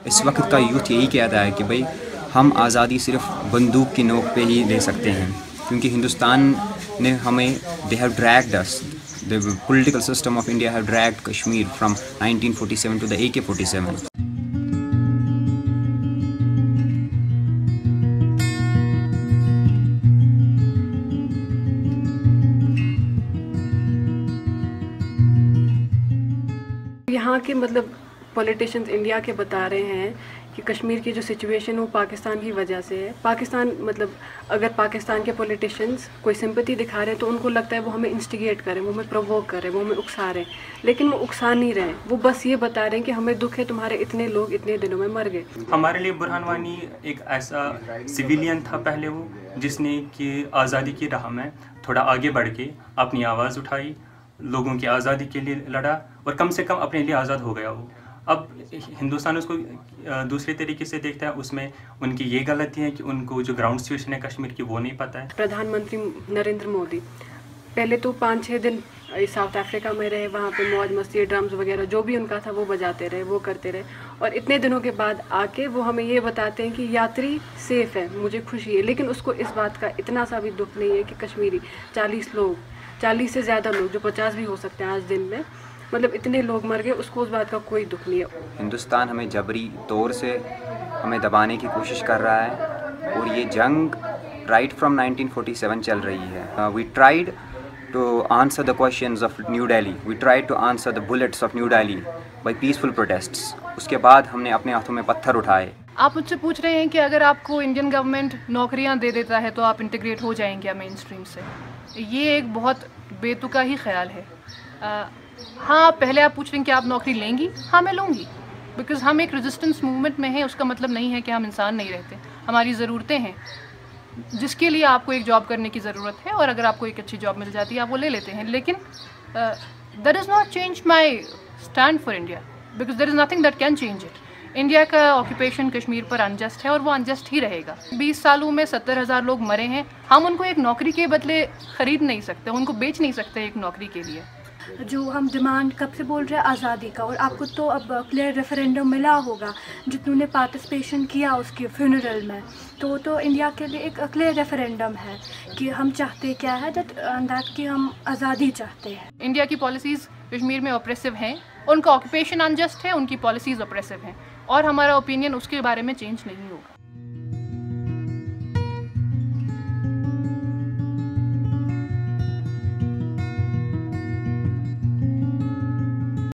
इस वक्त का यूथ यही कहता है कि भाई हम आज़ादी सिर्फ बंदूक की नोक पे ही ले सकते हैं, क्योंकि हिंदुस्तान ने हमें they have dragged us, the political system of India have dragged Kashmir from 1947 to the AK-47। यहाँ के मतलब पॉलिटिशियंस इंडिया के बता रहे हैं कि कश्मीर की जो सिचुएशन वो पाकिस्तान की वजह से है। पाकिस्तान मतलब अगर पाकिस्तान के पॉलिटिशियंस कोई सिंपैथी दिखा रहे हैं तो उनको लगता है वो हमें इंस्टिगेट करें, वो हमें प्रोवोक करें, वो हमें उकसा रहे हैं, लेकिन वो उकसा नहीं रहे हैं। वो बस ये बता रहे हैं कि हमें दुख है, तुम्हारे इतने लोग इतने दिनों में मर गए। हमारे लिए बुरहान वानी एक ऐसा सिविलियन था पहले वो, जिसने कि आज़ादी की राह में थोड़ा आगे बढ़ के अपनी आवाज़ उठाई, लोगों की आज़ादी के लिए लड़ा और कम से कम अपने लिए आज़ाद हो गया वो। अब हिंदुस्तान उसको दूसरे तरीके से देखता है, उसमें उनकी ये गलती है कि उनको जो ग्राउंड सिचुएशन है कश्मीर की वो नहीं पता है। प्रधानमंत्री नरेंद्र मोदी पहले तो 5-6 दिन साउथ अफ्रीका में रहे, वहाँ पे मौज मस्ती ड्रम्स वगैरह जो भी उनका था वो बजाते रहे, वो करते रहे, और इतने दिनों के बाद आके वो हमें ये बताते हैं कि यात्री सेफ़ है, मुझे खुशी है, लेकिन उसको इस बात का इतना सा भी दुख नहीं है कि कश्मीरी 40 से ज़्यादा लोग, जो 50 भी हो सकते हैं आज दिन में, मतलब इतने लोग मर गए, उसको उस बात का कोई दुख नहीं है। हिंदुस्तान हमें जबरी तौर से हमें दबाने की कोशिश कर रहा है, और ये जंग राइट फ्रॉम 1947 चल रही है। We tried to answer the questions of New Delhi, we tried to answer the bullets of New Delhi by peaceful protests. उसके बाद हमने अपने हाथों में पत्थर उठाए। आप मुझसे पूछ रहे हैं कि अगर आपको इंडियन गवर्नमेंट नौकरियां दे देता है तो आप इंटीग्रेट हो जाएंगे मेन स्ट्रीम से। ये एक बहुत बेतुका ही ख्याल है। हाँ, पहले आप पूछ रहे हैं कि आप नौकरी लेंगी। हाँ, मैं लूँगी, बिकॉज़ हम एक रेजिस्टेंस मूवमेंट में हैं। उसका मतलब नहीं है कि हम इंसान नहीं रहते, हमारी ज़रूरतें हैं जिसके लिए आपको एक जॉब करने की ज़रूरत है, और अगर आपको एक अच्छी जॉब मिल जाती है आप वो ले लेते हैं। लेकिन that does not change my stand for India, because there is nothing that can change it. India का ऑक्यूपेशन कश्मीर पर अनजस्ट है और वो अनजस्ट ही रहेगा। 20 सालों में 70,000 लोग मरे हैं। हम उनको एक नौकरी के बदले ख़रीद नहीं सकते, उनको बेच नहीं सकते एक नौकरी के लिए। जो हम डिमांड कब से बोल रहे हैं आज़ादी का, और आपको तो अब क्लियर रेफरेंडम मिला होगा जिन्होंने पार्टिसिपेशन किया उसके फ्यूनरल में, तो इंडिया के लिए एक क्लियर रेफरेंडम है कि हम चाहते क्या है, दैट कि हम आज़ादी चाहते हैं। इंडिया की पॉलिसीज़ कश्मीर में ऑप्रेसिव हैं, उनका ऑक्यूपेशन अनजस्ट है, उनकी पॉलिसीज़ ऑप्रेसिव हैं, और हमारा ओपिनियन उसके बारे में चेंज नहीं होगा।